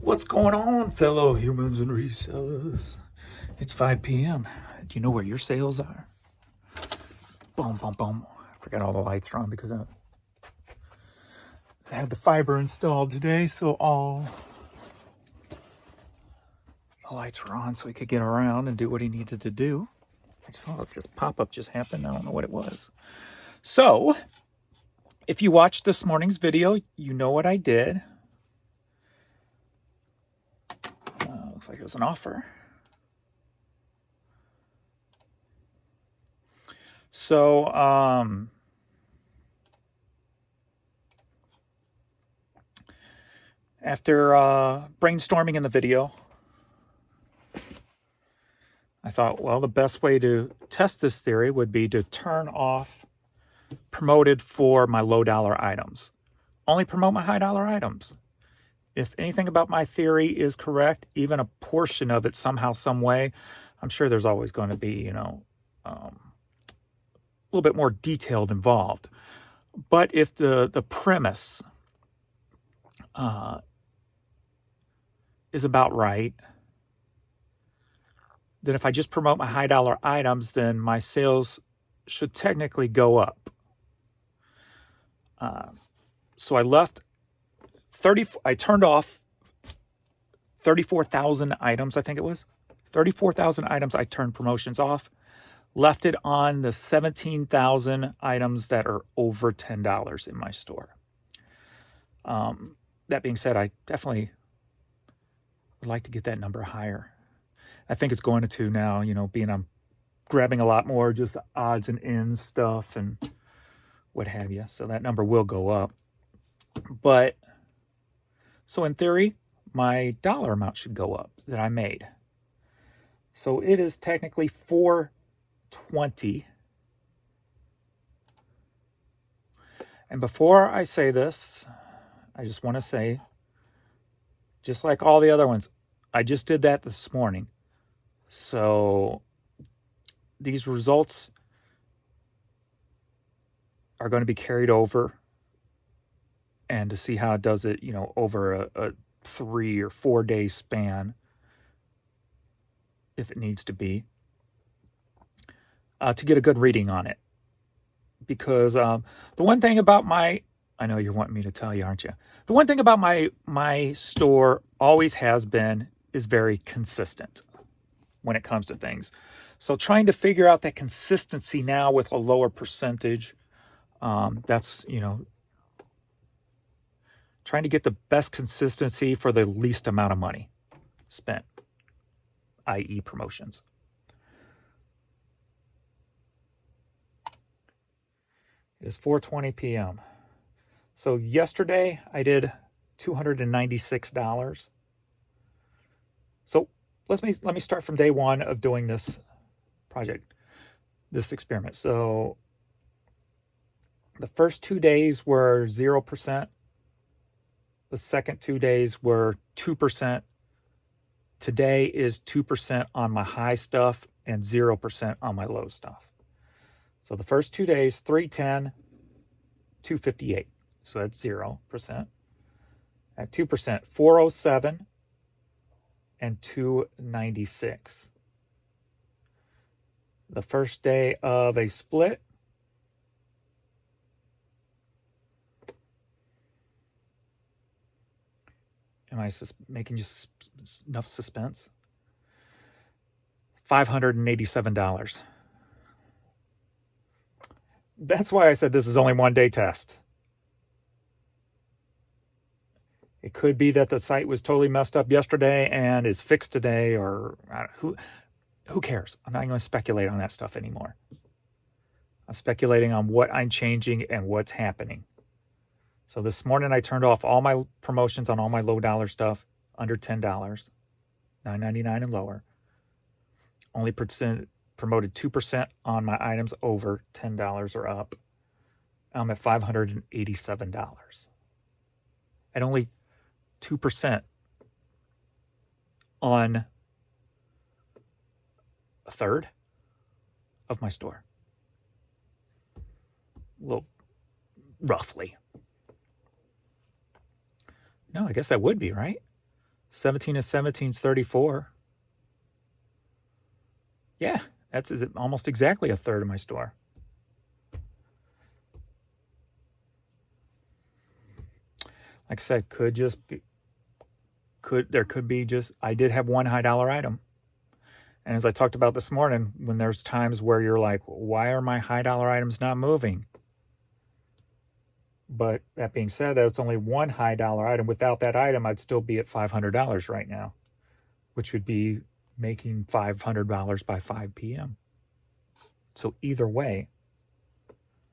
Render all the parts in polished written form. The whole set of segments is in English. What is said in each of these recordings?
What's going on, fellow humans and resellers? It's 5 p.m. Do you know where your sales are? Boom, boom, boom. I forgot all the lights are on because I had the fiber installed today, so all the lights were on so he could get around and do what he needed to do. I saw it just pop up just happened. I don't know what it was. So, if you watched this morning's video, you know what I did. Looks like it was an offer. So, after brainstorming in the video, I thought, well, the best way to test this theory would be to turn off promoted for my low dollar items. Only promote my high dollar items. If anything about my theory is correct, even a portion of it somehow, some way, I'm sure there's always going to be, a little bit more detailed involved. But if the premise is about right, then if I just promote my high dollar items, then my sales should technically go up. So I turned off 34,000 items, I think it was. 34,000 items I turned promotions off. Left it on the 17,000 items that are over $10 in my store. That being said, I definitely would like to get that number higher. I think it's going to now, being I'm grabbing a lot more just odds and ends stuff and what have you. So that number will go up. But, so in theory, my dollar amount should go up that I made. So it is technically $4.20. And before I say this, I just want to say, just like all the other ones, I just did that this morning. So these results are going to be carried over, and to see how it does it, over a 3 or 4 day span, if it needs to be, to get a good reading on it. Because the one thing about I know you're wanting me to tell you, aren't you? The one thing about my store always has been is very consistent when it comes to things. So trying to figure out that consistency now with a lower percentage, that's, trying to get the best consistency for the least amount of money spent, i.e. promotions. It is 4:20 p.m. So yesterday I did $296. So let me start from day one of doing this project, this experiment. So the first 2 days were 0%. The second 2 days were 2%. Today is 2% on my high stuff and 0% on my low stuff. So the first 2 days, 310, 258. So that's 0%. At 2%, 407 and 296. The first day of a split, am I making just enough suspense? $587. That's why I said this is only 1 day test. It could be that the site was totally messed up yesterday and is fixed today, or who cares? I'm not going to speculate on that stuff anymore. I'm speculating on what I'm changing and what's happening. So this morning I turned off all my promotions on all my low dollar stuff under $10, $9.99 and lower. Only promoted 2% on my items over $10 or up. I'm at $587. And only 2% on a third of my store. Well, roughly. No, I guess that would be, right? 17 and 17 is 34. Yeah, that's almost exactly a third of my store. Like I said, there could be just, I did have one high dollar item. And as I talked about this morning, when there's times where you're like, why are my high dollar items not moving? But that being said, that's only one high dollar item. Without that item, I'd still be at $500 right now, which would be making $500 by 5 p.m. So either way,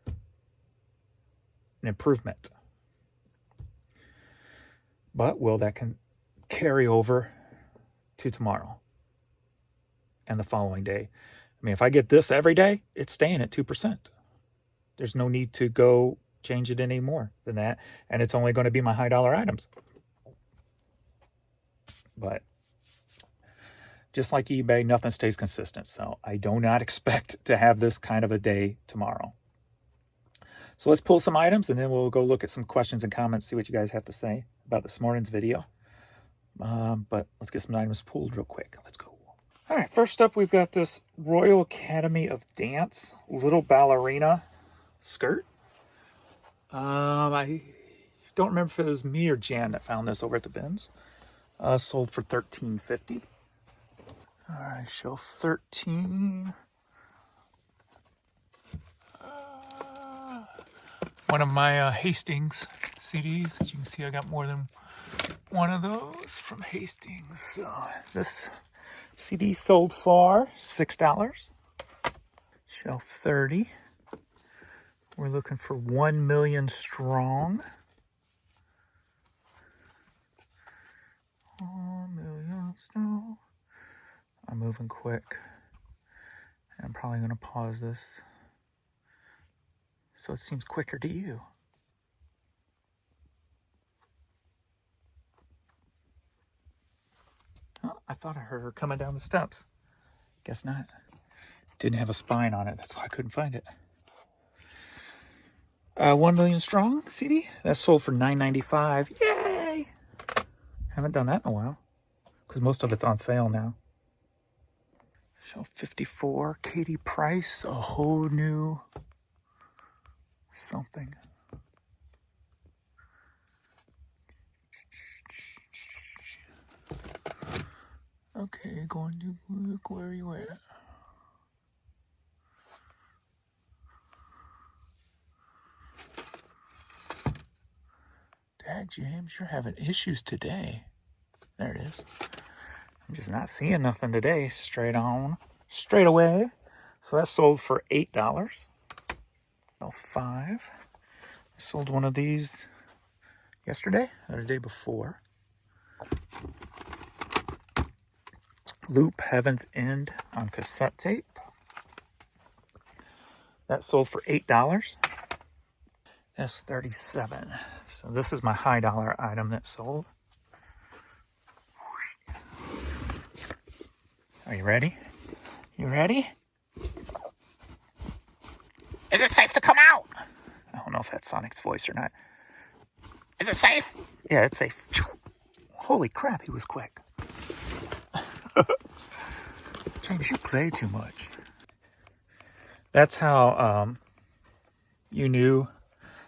an improvement. But will that can carry over to tomorrow and the following day? I mean, if I get this every day, it's staying at 2%. There's no need to go change it any more than that. And it's only going to be my high dollar items. But just like eBay, nothing stays consistent. So I do not expect to have this kind of a day tomorrow. So let's pull some items and then we'll go look at some questions and comments, see what you guys have to say about this morning's video. But let's get some items pulled real quick. Let's go. All right, first up, we've got this Royal Academy of Dance little ballerina skirt. I don't remember if it was me or Jan that found this over at the bins. Sold for $13.50. All right, shelf 13. One of my Hastings CDs. As you can see, I got more than one of those from Hastings. This CD sold for $6. Shelf 30. We're looking for 1 million strong. 1 million strong. I'm moving quick. I'm probably going to pause this so it seems quicker to you. Oh, I thought I heard her coming down the steps. Guess not. Didn't have a spine on it. That's why I couldn't find it. 1 million strong CD. That sold for $9.95. Yay! Haven't done that in a while because most of it's on sale now. Shelf 54. Katie Price. A whole new something. Okay, going to look, where are you at? Dad, James, you're having issues today. There it is. I'm just not seeing nothing today. Straight away. So that sold for $8. Oh, 5. I sold one of these yesterday or the day before. Loop Heaven's End on cassette tape. That sold for $8. S37. So this is my high dollar item that sold. Are you ready? You ready? Is it safe to come out? I don't know if that's Sonic's voice or not. Is it safe? Yeah, it's safe. Holy crap, he was quick. James, you play too much. That's how you knew.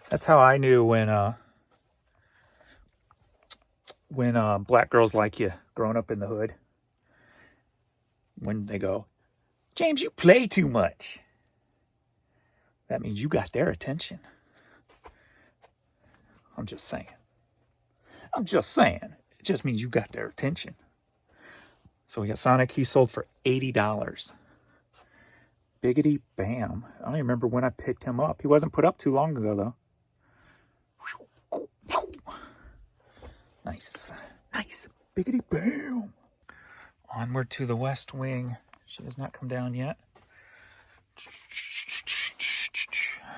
That's how I knew when black girls like you growing up in the hood. When they go, James, you play too much. That means you got their attention. I'm just saying. It just means you got their attention. So we got Sonic. He sold for $80. Biggity bam. I don't even remember when I picked him up. He wasn't put up too long ago, though. Nice. Biggity bam. Onward to the West Wing. She has not come down yet.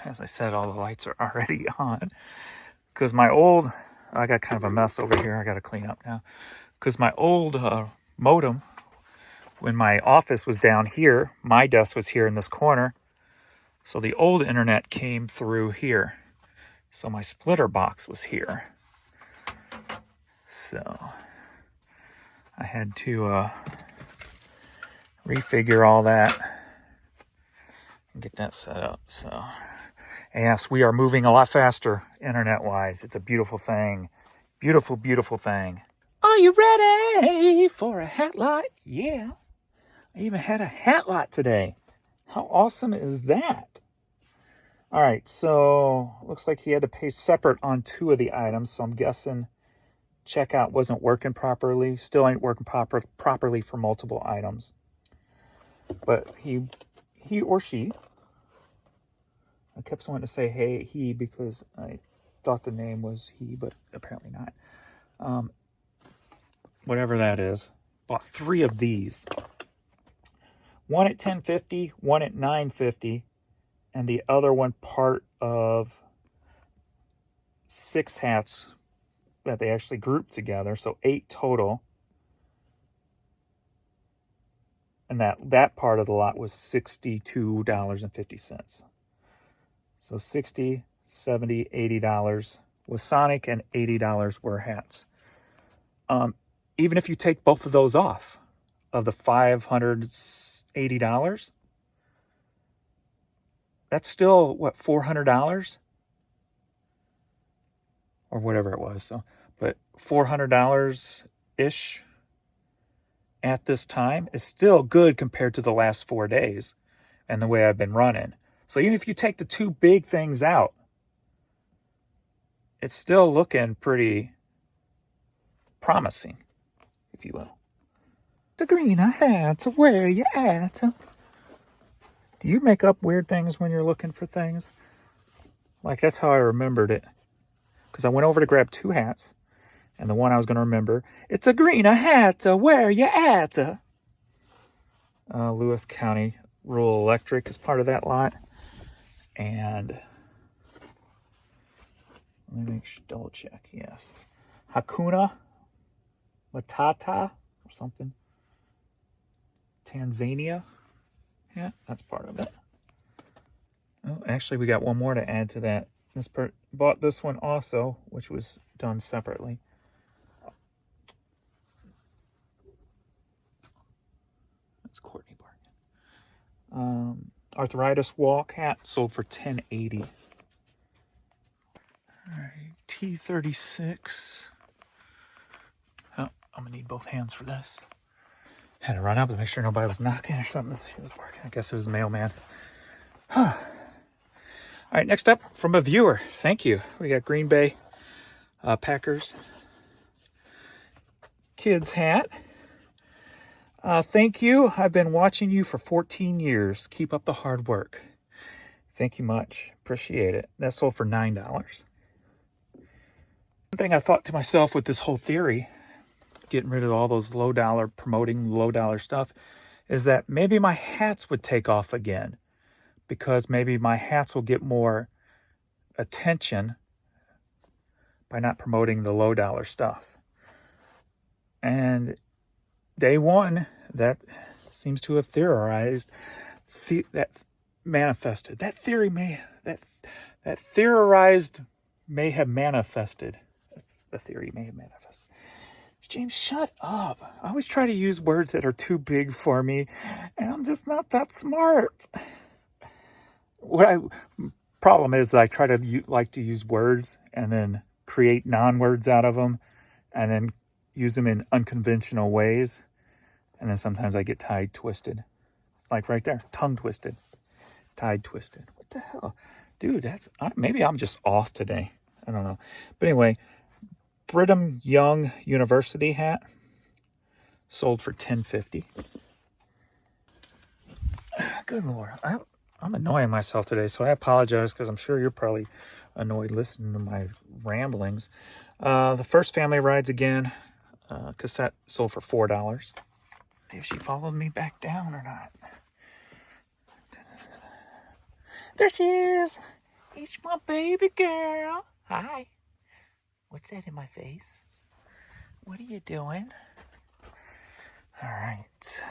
As I said, all the lights are already on. Because I got kind of a mess over here. I got to clean up now. Because my old modem, when my office was down here, my desk was here in this corner. So the old internet came through here. So my splitter box was here. So I had to refigure all that and get that set up. So, yes, we are moving a lot faster internet-wise. It's a beautiful thing. Beautiful, beautiful thing. Are you ready for a hat lot? Yeah. I even had a hat lot today. How awesome is that? All right, so looks like he had to pay separate on 2 of the items, so I'm guessing checkout wasn't working properly. Still ain't working properly for multiple items. But he or she, I kept wanting to say hey, he, because I thought the name was he, but apparently not. Whatever that is, bought 3 of these. One at $10.50, one at $9.50, and the other one part of 6 hats that they actually grouped together, so 8 total. And that part of the lot was $62.50. So $60, $70, $80 was Sonic, and $80 were hats. Even if you take both of those off of the $580, that's still, what, $400? Or whatever it was. So, but $400-ish at this time is still good compared to the last 4 days and the way I've been running. So even if you take the 2 big things out, it's still looking pretty promising, if you will. The green hat, where you at? Do you make up weird things when you're looking for things? Like, that's how I remembered it. Because I went over to grab 2 hats, and the one I was going to remember, it's a green hat, where you at? Lewis County Rural Electric is part of that lot. And let me double check. Yes. Hakuna Matata or something. Tanzania. Yeah, that's part of it. Oh, actually, we got one more to add to that. This bought this one also, which was done separately. That's Courtney Barton. Arthritis walk hat sold for $10.80. All right, T36. Oh, I'm gonna need both hands for this. Had to run up to make sure nobody was knocking or something. She was working. I guess it was a mailman. All right, next up from a viewer. Thank you. We got Green Bay Packers kids hat. Thank you. I've been watching you for 14 years. Keep up the hard work. Thank you much. Appreciate it. That sold for $9. One thing I thought to myself with this whole theory, getting rid of all those promoting low dollar stuff, is that maybe my hats would take off again, because maybe my hats will get more attention by not promoting the low dollar stuff. And day one, that seems to have theorized, that manifested. That theorized may have manifested. The theory may have manifested. James, shut up. I always try to use words that are too big for me, and I'm just not that smart. Problem is, I try to like to use words and then create non-words out of them, and then use them in unconventional ways. And then sometimes I get tied twisted. Like right there, tongue twisted, tied twisted. What the hell? Dude, maybe I'm just off today. I don't know. But anyway, Brigham Young University hat sold for $10.50. Good Lord. I'm annoying myself today, so I apologize, because I'm sure you're probably annoyed listening to my ramblings. The First Family Rides Again cassette sold for $4. See if she followed me back down or not. There she is. It's my baby girl. Hi. What's that in my face? What are you doing? All right.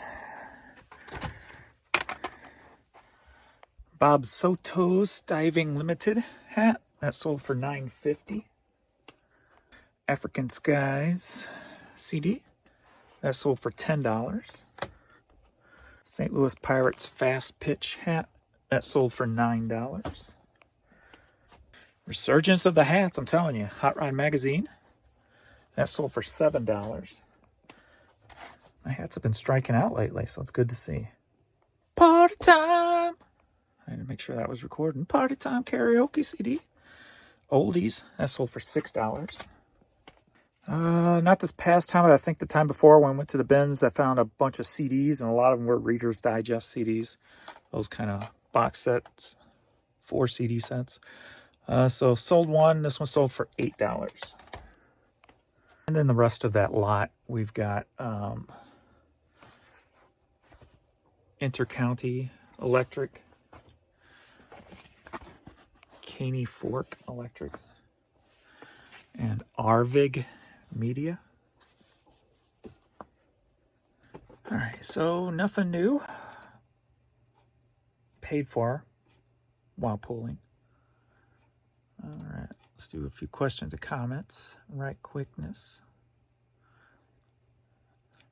Bob Soto's Diving Limited hat. That sold for $9.50. African Skies CD. That sold for $10. St. Louis Pirates fast pitch hat. That sold for $9. Resurgence of the hats, I'm telling you. Hot Rod Magazine. That sold for $7. My hats have been striking out lately, so it's good to see. Party time! I had to make sure that was recording. Party time karaoke CD. Oldies. That sold for $6. Not this past time, but I think the time before when I went to the bins, I found a bunch of CDs, and a lot of them were Reader's Digest CDs. Those kind of box sets, 4 CD sets. So sold one. This one sold for $8. And then the rest of that lot, we've got Intercounty Electric, Caney Fork Electric, and Arvig Media. All right, so nothing new. Paid for while pulling. All right, let's do a few questions and comments. Right quickness.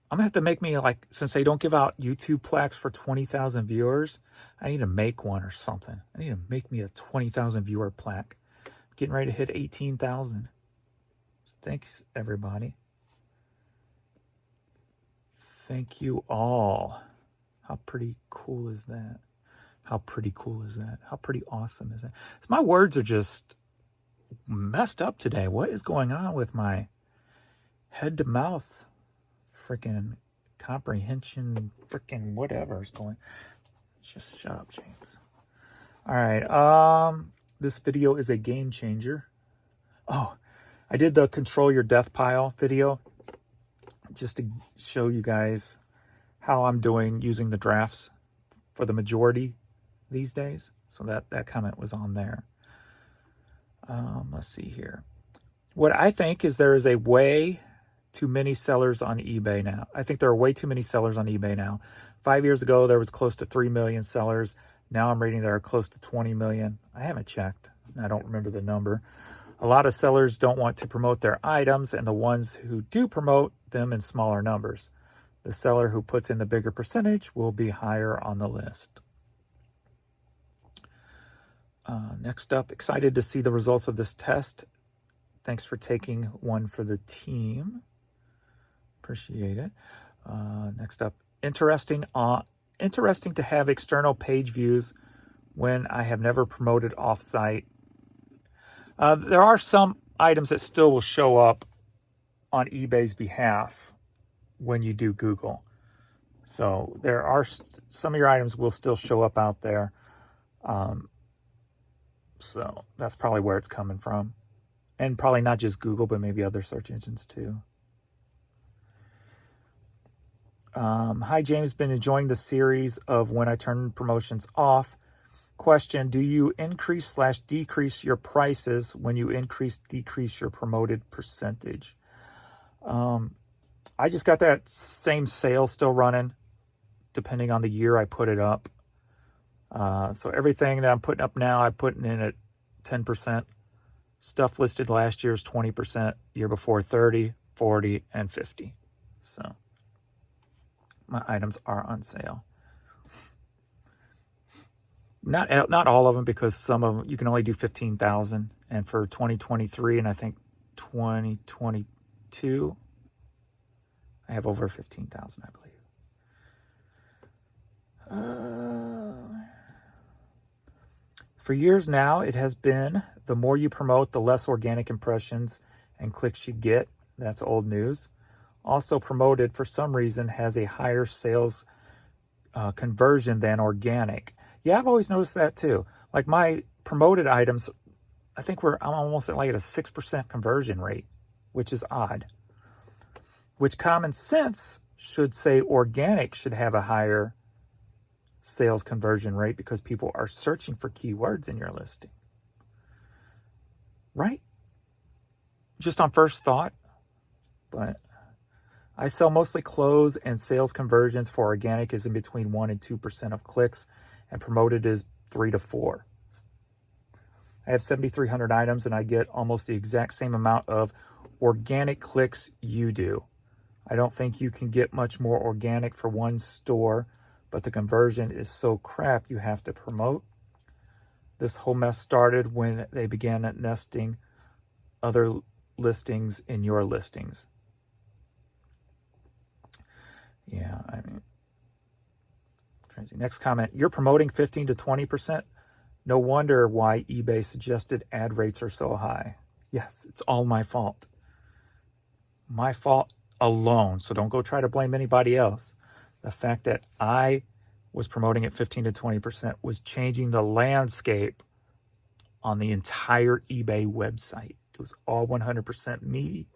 I'm gonna have to make me, like, since they don't give out YouTube plaques for 20,000 viewers, I need to make one or something. I need to make me a 20,000 viewer plaque. Getting ready to hit 18,000. Thanks, everybody. Thank you all. How pretty cool is that? How pretty cool is that? How pretty awesome is that? My words are just messed up today. What is going on with my head to mouth freaking comprehension, freaking whatever is going? Just shut up, James. All right. This video is a game changer. Oh, I did the Control Your Death Pile video just to show you guys how I'm doing using the drafts for the majority these days. So that comment was on there. Let's see here. What I think is there is a way too many sellers on eBay now. I think there are way too many sellers on eBay now. 5 years ago, there was close to 3 million sellers. Now I'm reading there are close to 20 million. I haven't checked. I don't remember the number. A lot of sellers don't want to promote their items, and the ones who do promote them in smaller numbers. The seller who puts in the bigger percentage will be higher on the list. Next up, excited to see the results of this test. Thanks for taking one for the team. Appreciate it. Next up, interesting to have external page views when I have never promoted off-site. There are some items that still will show up on eBay's behalf when you do Google. So there are some of your items will still show up out there. So that's probably where it's coming from. And probably not just Google, but maybe other search engines too. Hi, James. Been enjoying the series of when I turn promotions off. Question, do you increase/decrease your prices when you decrease your promoted percentage? I just got that same sale still running, depending on the year I put it up. So everything that I'm putting up now, I'm putting in at 10%. Stuff listed last year is 20%, year before 30, 40, and 50. So my items are on sale. Not all of them, because some of them you can only do 15,000, and for 2023 and I think 2022, I have over 15,000, I believe. For years now, it has been the more you promote, the less organic impressions and clicks you get. That's old news. Also, promoted for some reason has a higher sales conversion than organic. Yeah, I've always noticed that too. Like my promoted items, I think I'm almost at like a 6% conversion rate, which is odd. Which common sense should say organic should have a higher sales conversion rate because people are searching for keywords in your listing. Right? Just on first thought. But I sell mostly clothes, and sales conversions for organic is in between 1% and 2% of clicks, and promoted is 3 to 4. I have 7,300 items, and I get almost the exact same amount of organic clicks you do. I don't think you can get much more organic for one store, but the conversion is so crap you have to promote. This whole mess started when they began nesting other listings in your listings. Yeah, I mean, crazy. Next comment, you're promoting 15 to 20%? No wonder why eBay suggested ad rates are so high. Yes, it's all my fault. My fault alone. So don't go try to blame anybody else. The fact that I was promoting at 15 to 20% was changing the landscape on the entire eBay website. It was all 100% me.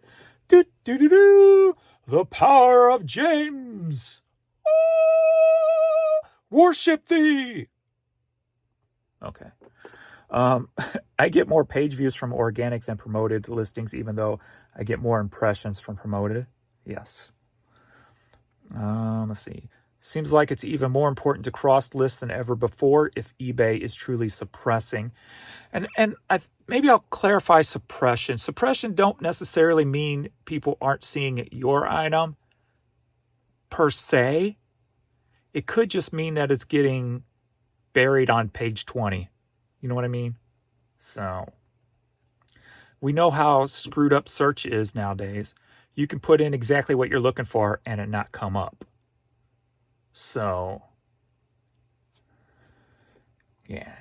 Do, do, do, do. The power of James. Ah, worship thee. Okay. I get more page views from organic than promoted listings, even though I get more impressions from promoted. Yes. Let's see. Seems like it's even more important to cross lists than ever before if eBay is truly suppressing. And maybe I'll clarify suppression. Suppression don't necessarily mean people aren't seeing your item per se. It could just mean that it's getting buried on page 20. You know what I mean? So we know how screwed up search is nowadays. You can put in exactly what you're looking for and it not come up. So yeah,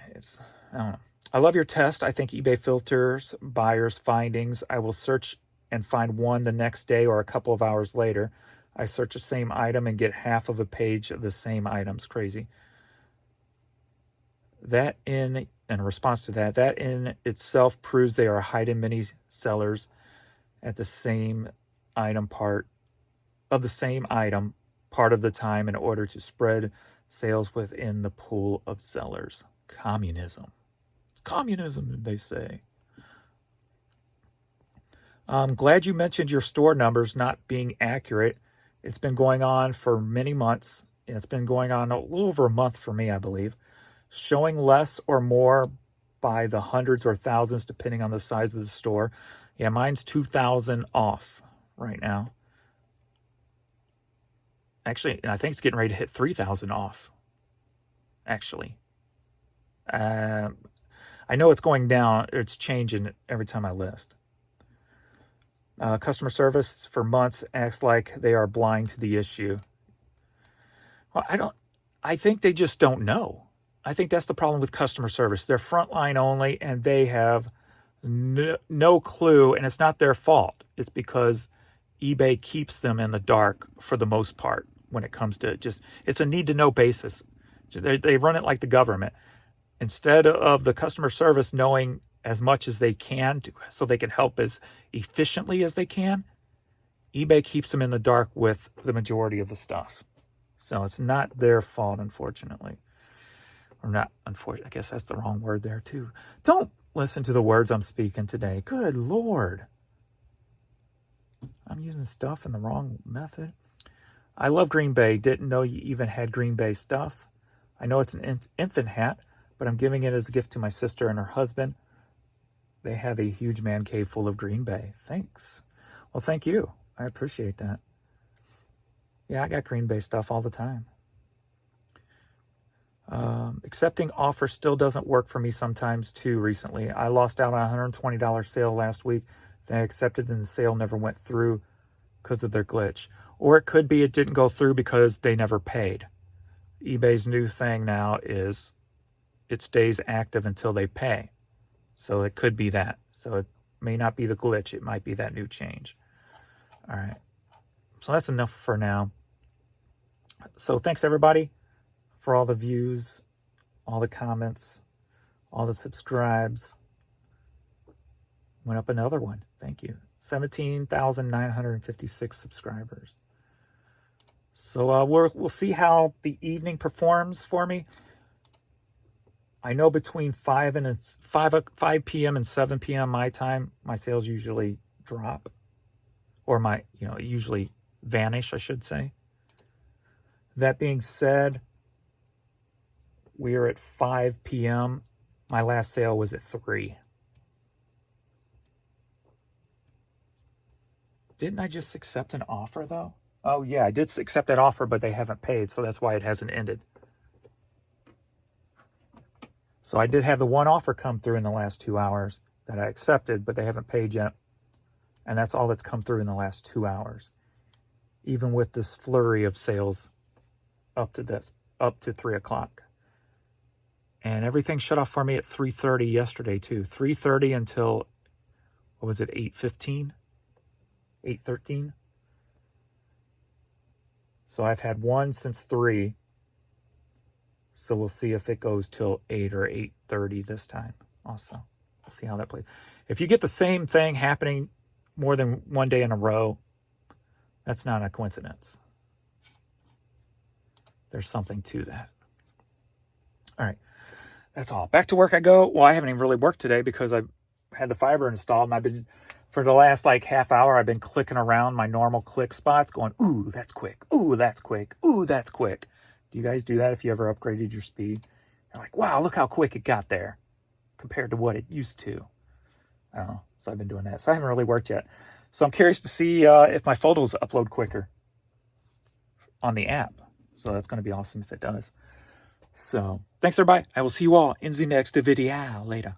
I don't know. I love your test. I think eBay filters buyers' findings. I will search and find one the next day or a couple of hours later. I search the same item and get half of a page of the same items. Crazy. That in response to that in itself proves they are hiding many sellers at the same item part of the time in order to spread sales within the pool of sellers. Communism, they say. I'm glad you mentioned your store numbers not being accurate. It's been going on for many months. It's been going on a little over a month for me, I believe. Showing less or more by the hundreds or thousands, depending on the size of the store. Yeah, mine's 2,000 off right now. Actually, I think it's getting ready to hit 3,000 off. Actually. I know it's going down. It's changing every time I list. Customer service for months acts like they are blind to the issue. Well, I think they just don't know. I think that's the problem with customer service. They're frontline only, and they have no clue, and it's not their fault. It's because eBay keeps them in the dark for the most part when it comes to it's a need-to-know basis. They run it like the government. Instead of the customer service knowing as much as they can so they can help as efficiently as they can, eBay keeps them in the dark with the majority of the stuff. So it's not their fault, unfortunately. Or not, unfortunately, I guess that's the wrong word there too. Don't listen to the words I'm speaking today. Good Lord. I'm using stuff in the wrong method. I love Green Bay. Didn't know you even had Green Bay stuff. I know it's an infant hat, but I'm giving it as a gift to my sister and her husband. They have a huge man cave full of Green Bay. Thanks. Well, thank you. I appreciate that. Yeah, I got Green Bay stuff all the time. Accepting offers still doesn't work for me sometimes too recently. I lost out on a $120 sale last week. Then I accepted and the sale never went through because of their glitch. Or it could be it didn't go through because they never paid. eBay's new thing now is it stays active until they pay. So it could be that. So it may not be the glitch. It might be that new change. All right. So that's enough for now. So thanks everybody for all the views, all the comments, all the subscribes. Went up another one. Thank you. 17,956 subscribers. So we'll see how the evening performs for me. I know between 5 p.m. and 7 p.m. my time, my sales usually drop. Or usually vanish, I should say. That being said, we are at 5 p.m. My last sale was at 3. Didn't I just accept an offer, though? Oh yeah, I did accept that offer, but they haven't paid, so that's why it hasn't ended. So I did have the one offer come through in the last 2 hours that I accepted, but they haven't paid yet. And that's all that's come through in the last 2 hours. Even with this flurry of sales up to 3 o'clock. And everything shut off for me at 3:30 yesterday too. 3:30 until, what was it, 8:15? 8:13? So I've had one since 3. So we'll see if it goes till 8 or 8:30 this time also. We'll see how that plays. If you get the same thing happening more than one day in a row, that's not a coincidence. There's something to that. All right. That's all. Back to work I go. Well, I haven't even really worked today because I had the fiber installed, and I've been, for the last like half hour, I've been clicking around my normal click spots going, ooh, that's quick. Ooh, that's quick. Ooh, that's quick. Do you guys do that if you ever upgraded your speed? You're like, wow, look how quick it got there compared to what it used to. So I've been doing that. So I haven't really worked yet. So I'm curious to see if my photos upload quicker on the app. So that's going to be awesome if it does. So thanks, everybody. I will see you all in the next video later.